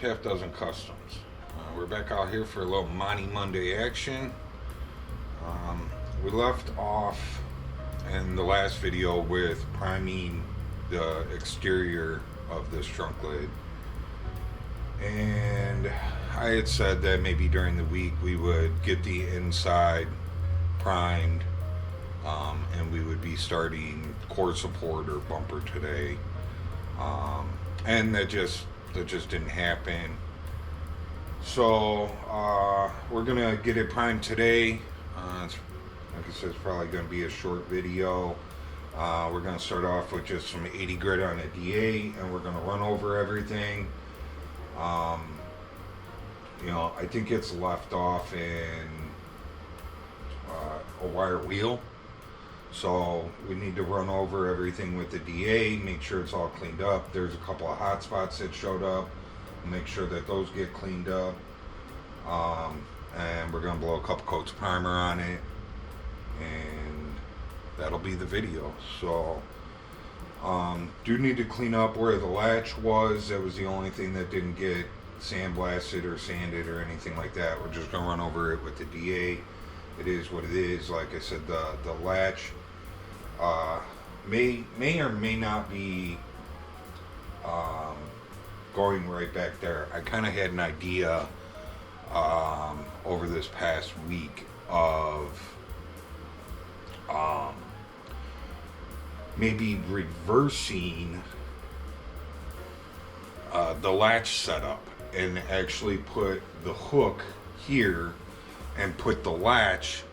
Half Dozen Customs. We're back out here for a little Monte Monday action. We left off in the last video with priming the exterior of this trunk lid, and I had said that maybe during the week we would get the inside primed, and we would be starting core support or bumper today, and that just didn't happen. So we're gonna get it primed today. Like I said, it's probably gonna be a short video. We're gonna start off with just some 80 grit on a DA, and we're gonna run over everything. You know, I think it's left off in a wire wheel, so we need to run over everything with the DA, make sure it's all cleaned up. There's a couple of hot spots that showed up. Make sure that those get cleaned up, and we're gonna blow a couple coats of primer on it, and that'll be the video. So do need to clean up where the latch was. That was the only thing that didn't get sandblasted or sanded or anything like that. We're just gonna run over it with the DA. It is what it is. Like I said, the latch may or may not be going right back there. I kind of had an idea over this past week of maybe reversing the latch setup and actually put the hook here and put the latch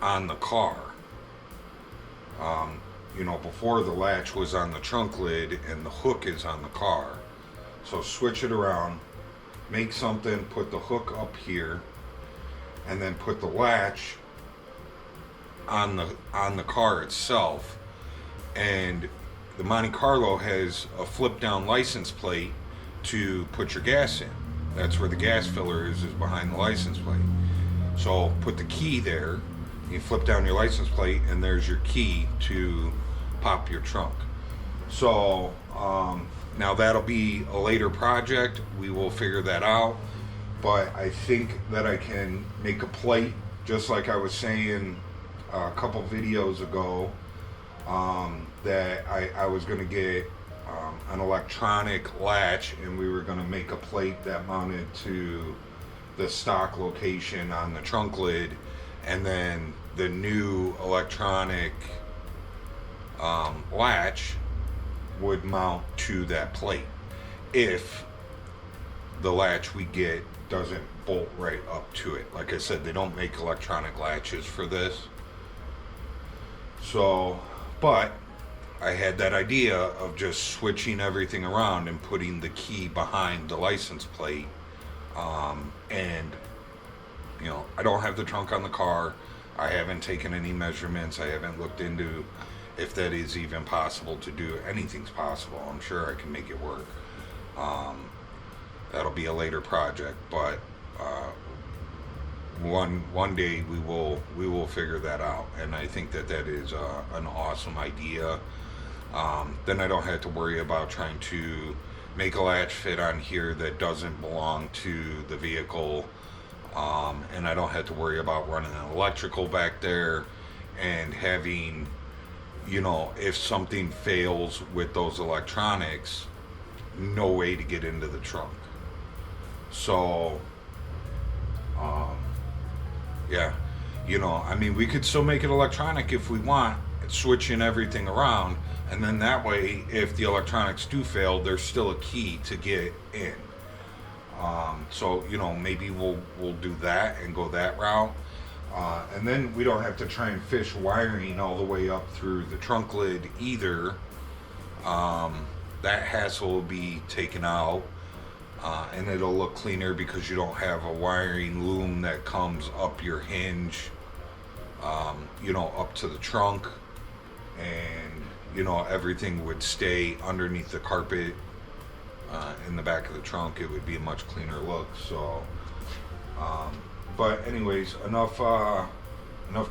on the car. You know, before the latch was on the trunk lid and the hook is on the car. So switch it around, make something, put the hook up here, and then put the latch on the car itself. And the Monte Carlo has a flip down license plate to put your gas in. That's where the gas filler is behind the license plate. So put the key there, you flip down your license plate, and there's your key to pop your trunk. So now that'll be a later project. We will figure that out. But I think that I can make a plate, just like I was saying a couple videos ago, that I was going to get an electronic latch, and we were going to make a plate that mounted to the stock location on the trunk lid, and then the new electronic latch would mount to that plate if the latch we get doesn't bolt right up to it. Like I said, they don't make electronic latches for this. So, but I had that idea of just switching everything around and putting the key behind the license plate. And you know, I don't have the trunk on the car. I haven't taken any measurements. I haven't looked into if that is even possible to do. Anything's possible. I'm sure I can make it work. That'll be a later project, but one day we will figure that out, and I think that is an awesome idea. Then I don't have to worry about trying to make a latch fit on here that doesn't belong to the vehicle, and I don't have to worry about running an electrical back there and having, you know, if something fails with those electronics, no way to get into the trunk. So yeah, you know, I mean, we could still make it electronic if we want, switching everything around, and then that way, if the electronics do fail, there's still a key to get in. So, you know, maybe we'll do that and go that route, and then we don't have to try and fish wiring all the way up through the trunk lid either. That hassle will be taken out, and it'll look cleaner because you don't have a wiring loom that comes up your hinge, you know, up to the trunk, and you know, everything would stay underneath the carpet in the back of the trunk. It would be a much cleaner look. So but anyways, enough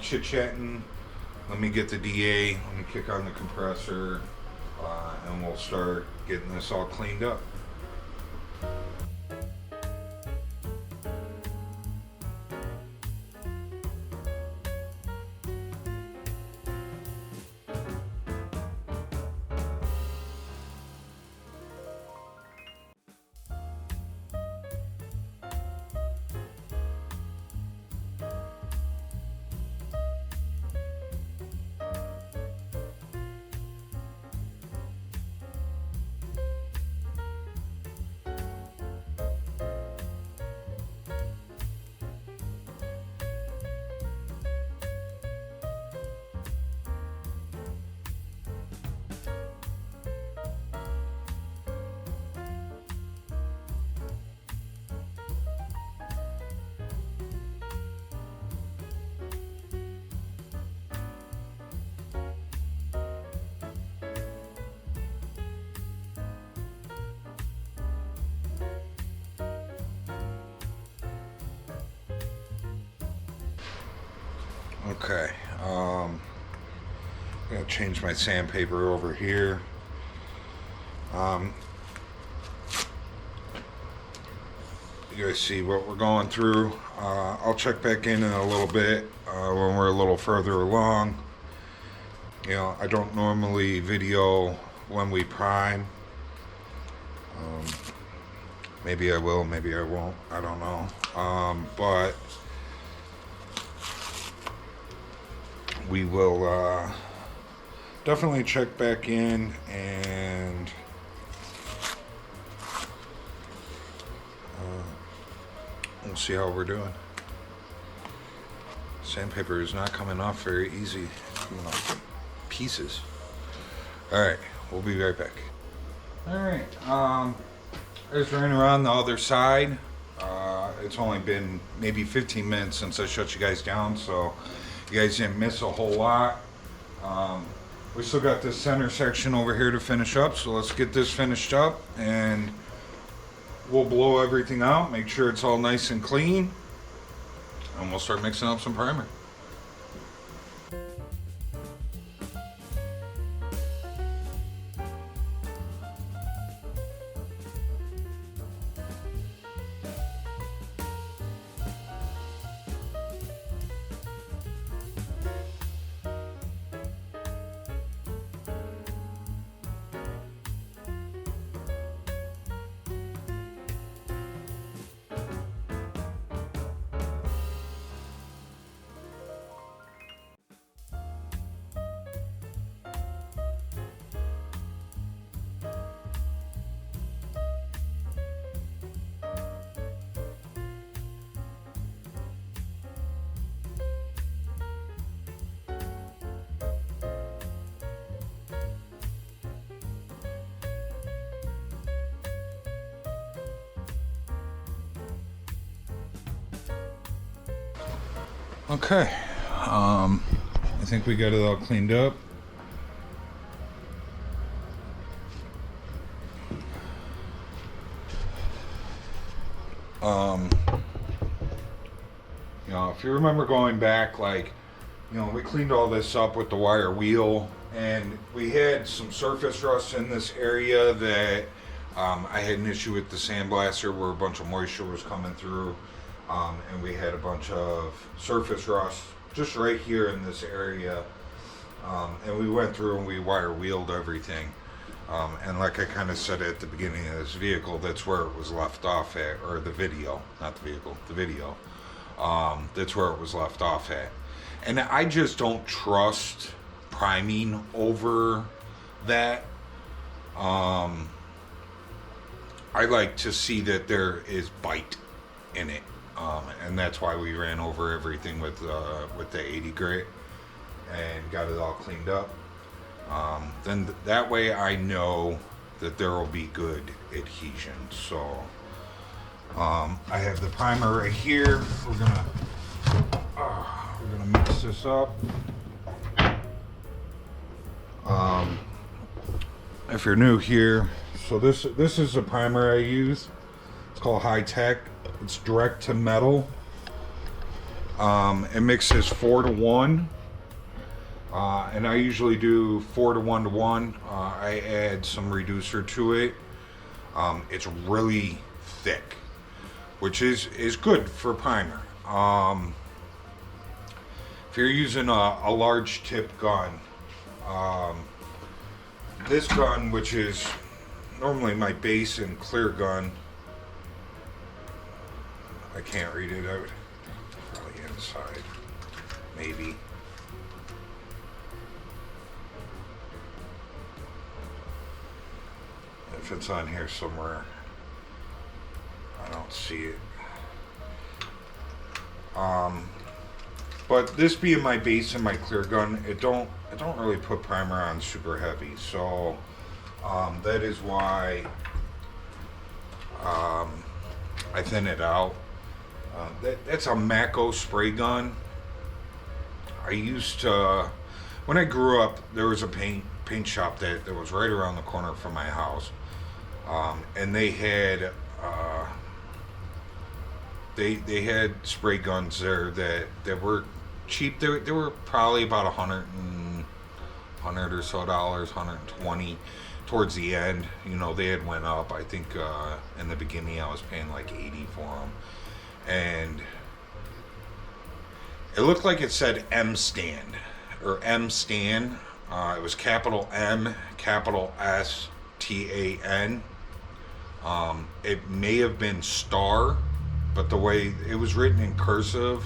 chit-chatting. Let me get the DA, let me kick on the compressor, and we'll start getting this all cleaned up. Okay, I'm gonna change my sandpaper over here. You guys see what we're going through. I'll check back in a little bit when we're a little further along. You know, I don't normally video when we prime. Maybe I will, maybe I won't. I don't know. But we will definitely check back in and we'll see how we're doing. Sandpaper is not coming off very easy. It's coming off in pieces. Alright, we'll be right back. Alright, I just ran around the other side. It's only been maybe 15 minutes since I shut you guys down, so you guys didn't miss a whole lot. We still got this center section over here to finish up, so let's get this finished up and we'll blow everything out, make sure it's all nice and clean, and we'll start mixing up some primer. Okay, I think we got it all cleaned up. You know, if you remember going back, like, you know, we cleaned all this up with the wire wheel, and we had some surface rust in this area that I had an issue with the sandblaster where a bunch of moisture was coming through. And we had a bunch of surface rust just right here in this area, and we went through and we wire wheeled everything, and like I kind of said at the beginning of this vehicle, that's where it was left off at, or the video, not the vehicle, the video, that's where it was left off at. And I just don't trust priming over that. I like to see that there is bite in it. And that's why we ran over everything with the 80 grit and got it all cleaned up. Then that way I know that there will be good adhesion. So I have the primer right here. We're gonna mix this up. If you're new here, so this is the primer I use. It's called High Tech. It's direct to metal. It mixes 4-to-1, and I usually do 4-to-1-to-1. I add some reducer to it. It's really thick, which is good for primer. If you're using a large tip gun, this gun, which is normally my base and clear gun, I can't read it out. Probably inside. Maybe. If it's on here somewhere, I don't see it. But this being my base and my clear gun, I don't really put primer on super heavy. So that is why I thin it out. That's a Mako spray gun. I used to, when I grew up, there was a paint shop that was right around the corner from my house, and they had they had spray guns there that were cheap. They were probably about 100 or so dollars, 120 towards the end. You know, they had went up. I think in the beginning I was paying like 80 for them, and it looked like it said M stand or M stand. It was capital M, capital STAN. It may have been star, but the way it was written in cursive,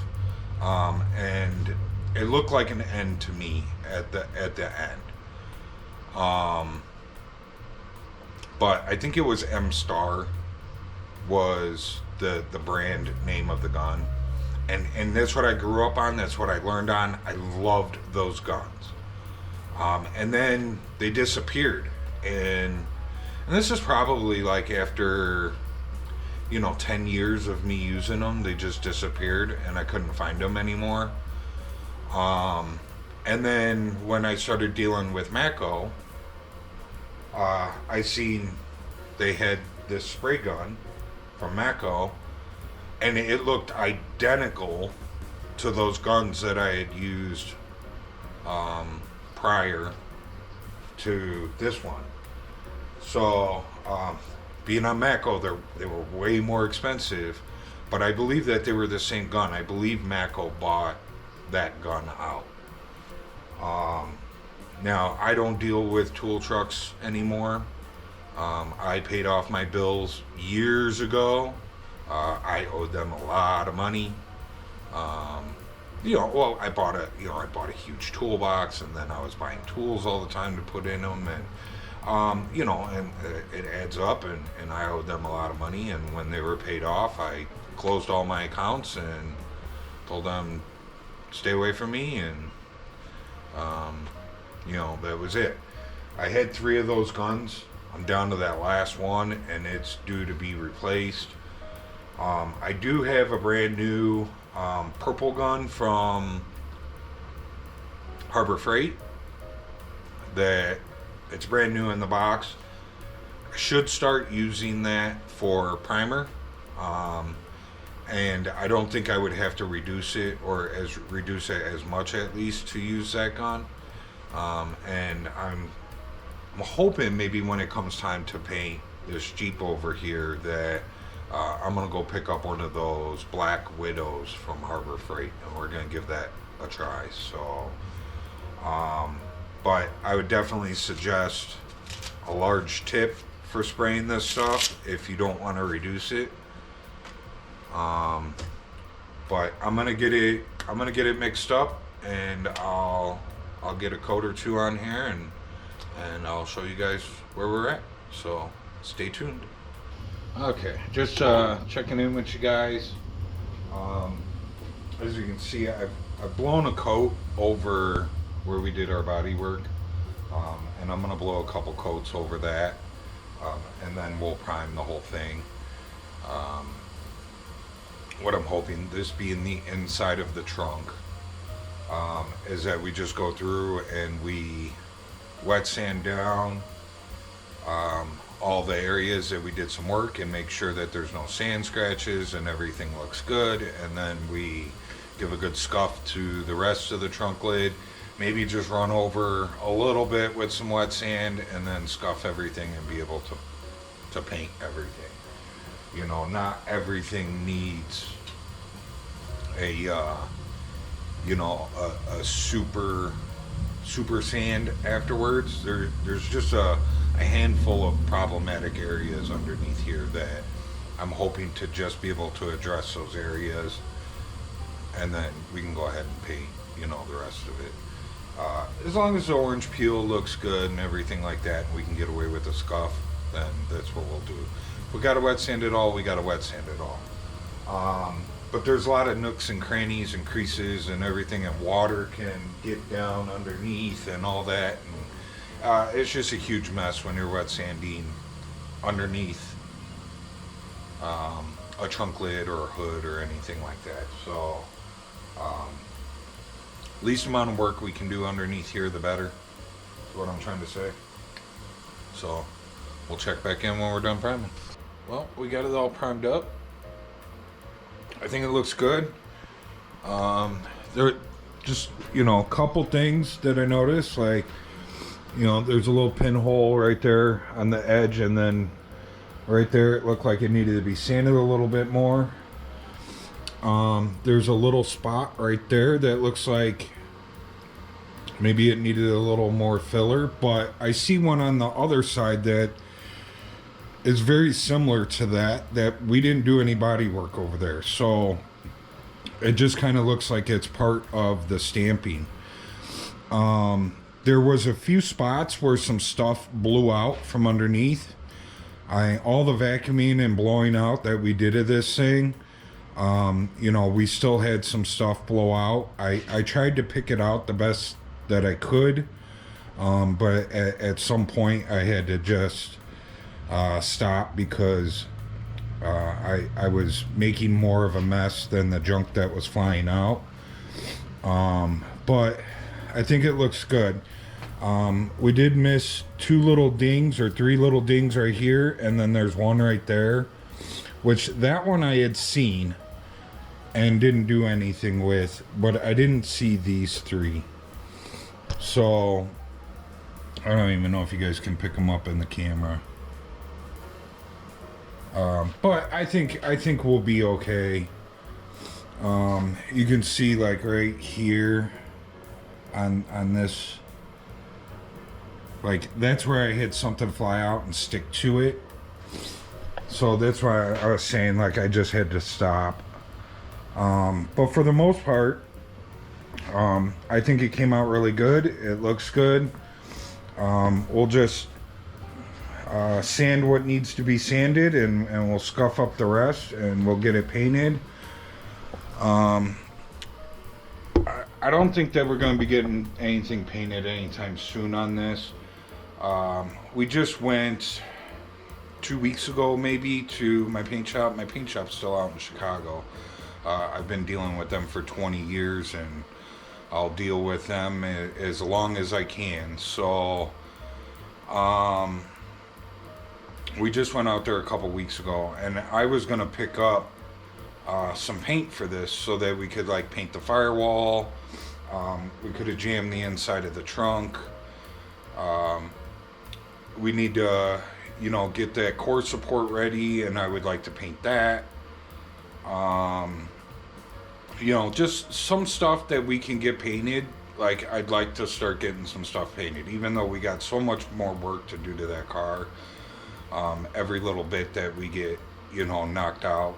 and it looked like an N to me at the end. But I think it was M Star was the brand name of the gun, and that's what I grew up on. That's what I learned on. I loved those guns. And then they disappeared, and this is probably like after 10 years of me using them, they just disappeared and I couldn't find them anymore. And then when I started dealing with Mako, I seen they had this spray gun from Mako, and it looked identical to those guns that I had used prior to this one. So, being on Mako, they were way more expensive, but I believe that they were the same gun. I believe Mako bought that gun out. Now, I don't deal with tool trucks anymore. I paid off my bills years ago. I owed them a lot of money. Well, I bought a huge toolbox, and then I was buying tools all the time to put in them, and and it adds up, and I owed them a lot of money. And when they were paid off, I closed all my accounts and told them stay away from me, and that was it. I had 3 of those guns. I'm down to that last one, and it's due to be replaced. I do have a brand new purple gun from Harbor Freight that it's brand new in the box. I should start using that for primer, and I don't think I would have to reduce it as much, at least, to use that gun. And I'm hoping maybe when it comes time to paint this Jeep over here that I'm gonna go pick up one of those Black Widows from Harbor Freight, and we're gonna give that a try. So, but I would definitely suggest a large tip for spraying this stuff if you don't want to reduce it. But I'm gonna get it mixed up, and I'll get a coat or two on here, and I'll show you guys where we're at. So stay tuned. Okay, just checking in with you guys. As you can see, I've blown a coat over where we did our body work, and I'm gonna blow a couple coats over that, and then we'll prime the whole thing. What I'm hoping, this being the inside of the trunk, is that we just go through and we wet sand down all the areas that we did some work and make sure that there's no sand scratches and everything looks good, and then we give a good scuff to the rest of the trunk lid. Maybe just run over a little bit with some wet sand and then scuff everything and be able to paint everything. Not everything needs a super sand afterwards. There's just a handful of problematic areas underneath here that I'm hoping to just be able to address those areas, and then we can go ahead and paint the rest of it. As long as the orange peel looks good and everything like that, and we can get away with the scuff, then that's what we'll do. If we gotta wet sand it all, we gotta wet sand it all. But there's a lot of nooks and crannies and creases and everything, and water can get down underneath and all that, and it's just a huge mess when you're wet sanding underneath a trunk lid or a hood or anything like that. So least amount of work we can do underneath here, the better, is what I'm trying to say. So we'll check back in when we're done priming. Well, we got it all primed up. I think it looks good. just, you know, a couple things that I noticed, like, you know, there's a little pinhole right there on the edge, and then right there it looked like it needed to be sanded a little bit more. There's a little spot right there that looks like maybe it needed a little more filler, but I see one on the other side that is very similar to that we didn't do any body work over there, so it just kind of looks like it's part of the stamping. There was a few spots where some stuff blew out from underneath. All the vacuuming and blowing out that we did of this thing, you know, we still had some stuff blow out. I tried to pick it out the best that I could, but at some point I had to just stop because I was making more of a mess than the junk that was flying out. But I think it looks good. We did miss 2 little dings or 3 little dings right here, and then there's one right there, which that one I had seen and didn't do anything with, but I didn't see these 3. So I don't even know if you guys can pick them up in the camera. But I think we'll be okay. You can see, like, right here on this, like, that's where I had something fly out and stick to it. So that's why I was saying, like, I just had to stop. But for the most part, I think it came out really good. It looks good. We'll just sand what needs to be sanded, and we'll scuff up the rest, and we'll get it painted. I don't think that we're going to be getting anything painted anytime soon on this. We just went 2 weeks ago maybe to my paint shop. My paint shop's still out in Chicago. I've been dealing with them for 20 years, and I'll deal with them as long as I can. So we just went out there a couple weeks ago, and I was going to pick up some paint for this so that we could, like, paint the firewall. We could have jammed the inside of the trunk. We need to, you know, get that core support ready, and I would like to paint that. You know, just some stuff that we can get painted. Like, I'd like to start getting some stuff painted, even though we got so much more work to do to that car. Every little bit that we get, you know, knocked out,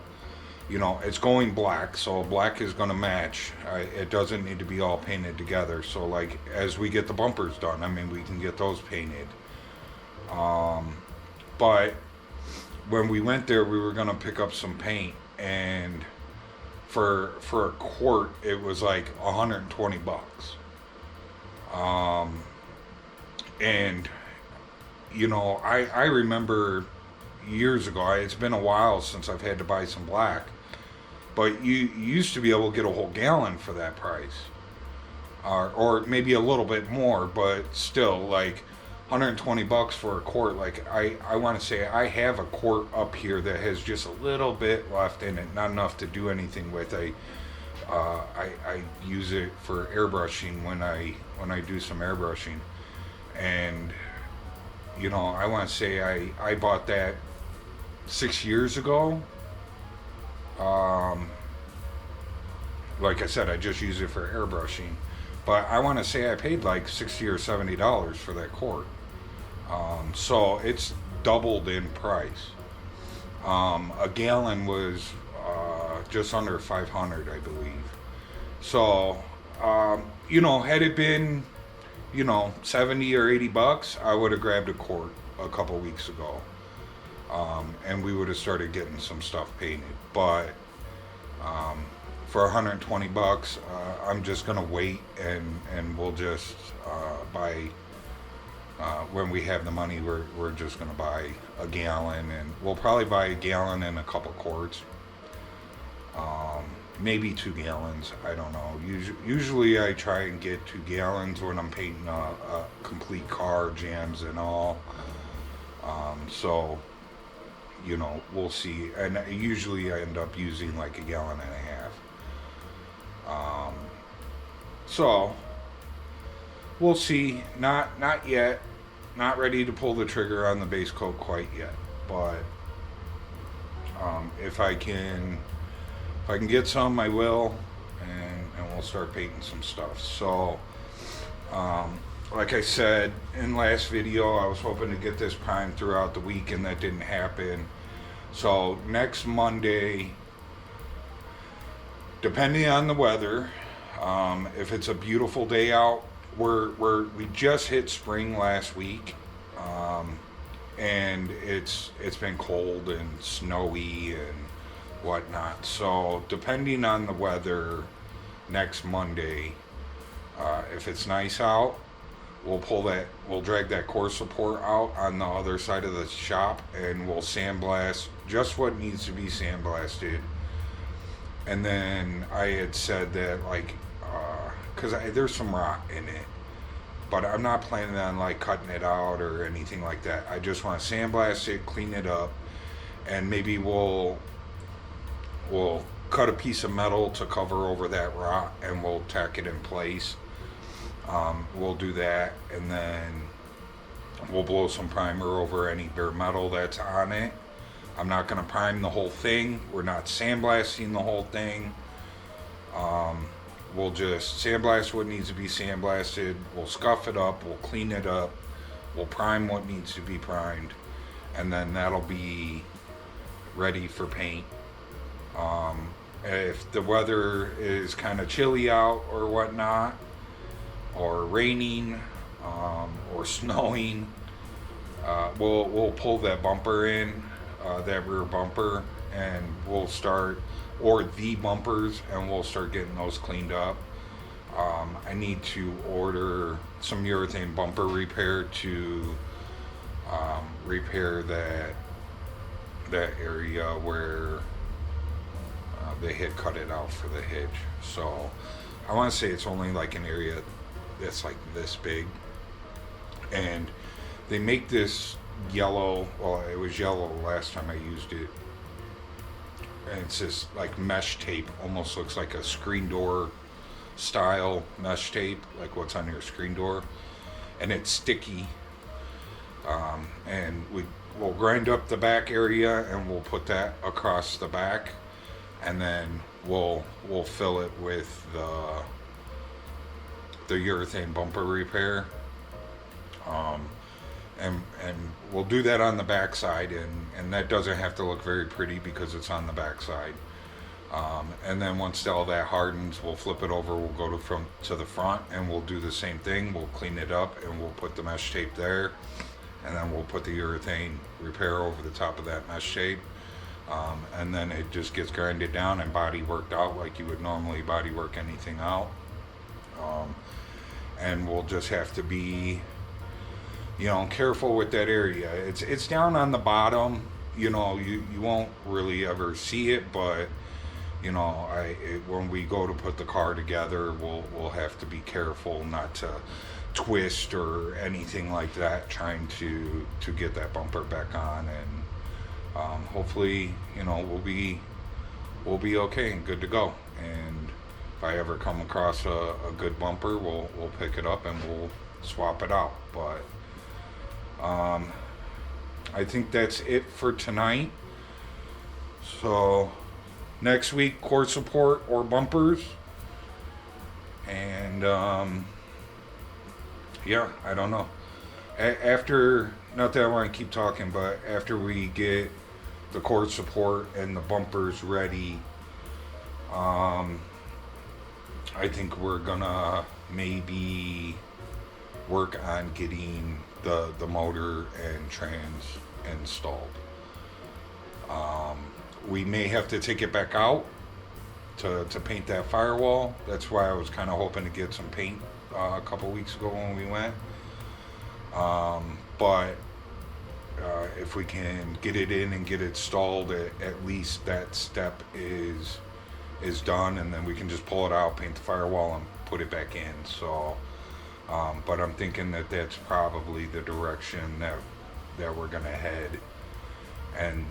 you know, it's going black, so black is going to match. It doesn't need to be all painted together. So, like, as we get the bumpers done, I mean, we can get those painted. But when we went there, we were going to pick up some paint, and for a quart, it was like $120. And, you know, I remember years ago, it's been a while since I've had to buy some black, but you used to be able to get a whole gallon for that price, or maybe a little bit more, but still, like, $120 for a quart. Like, I want to say I have a quart up here that has just a little bit left in it, not enough to do anything with. I use it for airbrushing when I do some airbrushing, and, you know, I want to say I bought that 6 years ago. Like I said, I just use it for airbrushing, but I want to say I paid like $60 or $70 for that quart. So it's doubled in price. A gallon was just under 500, I believe. So, you know, had it been, you know, 70 or 80 bucks, I would have grabbed a quart a couple weeks ago. And we would have started getting some stuff painted. But for 120 bucks, I'm just gonna wait, and we'll just buy. When we have the money, we're just gonna buy a gallon, and we'll probably buy a gallon and a couple quarts. Maybe 2 gallons. I don't know. Usually I try and get 2 gallons when I'm painting a complete car, jams and all. So, you know, we'll see. And usually I end up using like a gallon and a half. So we'll see. Not yet. Not ready to pull the trigger on the base coat quite yet. But if I can get some, I will, and we'll start painting some stuff. So, like I said in last video, I was hoping to get this primed throughout the week, and that didn't happen. So next Monday, depending on the weather, if it's a beautiful day out, we just hit spring last week, and it's been cold and snowy and whatnot. So depending on the weather, next Monday, if it's nice out, we'll drag that core support out on the other side of the shop, and we'll sandblast just what needs to be sandblasted. And then I had said that, like, because there's some rot in it, but I'm not planning on like cutting it out or anything like that. I just want to sandblast it, clean it up, and maybe we'll cut a piece of metal to cover over that rot, and we'll tack it in place. We'll do that, and then we'll blow some primer over any bare metal that's on it. I'm not going to prime the whole thing. We're not sandblasting the whole thing. We'll just sandblast what needs to be sandblasted. We'll scuff it up. We'll clean it up. We'll prime what needs to be primed. And then that'll be ready for paint. If the weather is kind of chilly out or whatnot, or raining, or snowing, we'll pull that bumper in, that rear bumper, and we'll start, or the bumpers, and we'll start getting those cleaned up. I need to order some urethane bumper repair to repair that area where they had cut it out for the hitch. So I want to say it's only like an area that's like this big, and they make this yellow, well, it was yellow last time I used it, and it's this like mesh tape, almost looks like a screen door style mesh tape, like what's on your screen door, and it's sticky. And we'll grind up the back area, and we'll put that across the back, and then we'll fill it with the urethane bumper repair, and we'll do that on the back side, and that doesn't have to look very pretty because it's on the back side. And then once all that hardens, we'll flip it over, we'll go to the front, and we'll do the same thing. We'll clean it up, and we'll put the mesh tape there, and then we'll put the urethane repair over the top of that mesh tape, and then it just gets grinded down and body worked out like you would normally body work anything out. And we'll just have to be, careful with that area. It's down on the bottom. You won't really ever see it, but when we go to put the car together, we'll have to be careful not to twist or anything like that, trying to get that bumper back on, and hopefully we'll be okay and good to go. And if I ever come across a good bumper, we'll pick it up and we'll swap it out. But I think that's it for tonight. So next week, core support or bumpers. And yeah, I don't know. After, not that I want to keep talking, but after we get the core support and the bumpers ready, I think we're gonna maybe work on getting the motor and trans installed. We may have to take it back out to paint that firewall. That's why I was kind of hoping to get some paint a couple weeks ago when we went. But if we can get it in and get it installed, at least that step is done, and then we can just pull it out, paint the firewall, and put it back in. So but I'm thinking that that's probably the direction that we're gonna head, and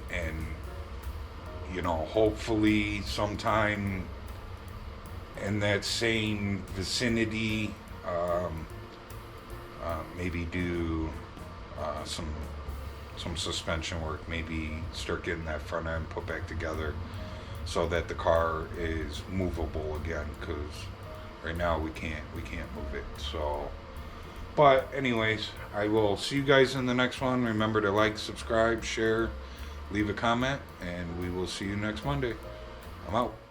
hopefully sometime in that same vicinity, maybe do some suspension work, maybe start getting that front end put back together so that the car is movable again, because right now we can't move it. So, but anyways, I will see you guys in the next one. Remember to like, subscribe, share, leave a comment, and we will see you next Monday. I'm out.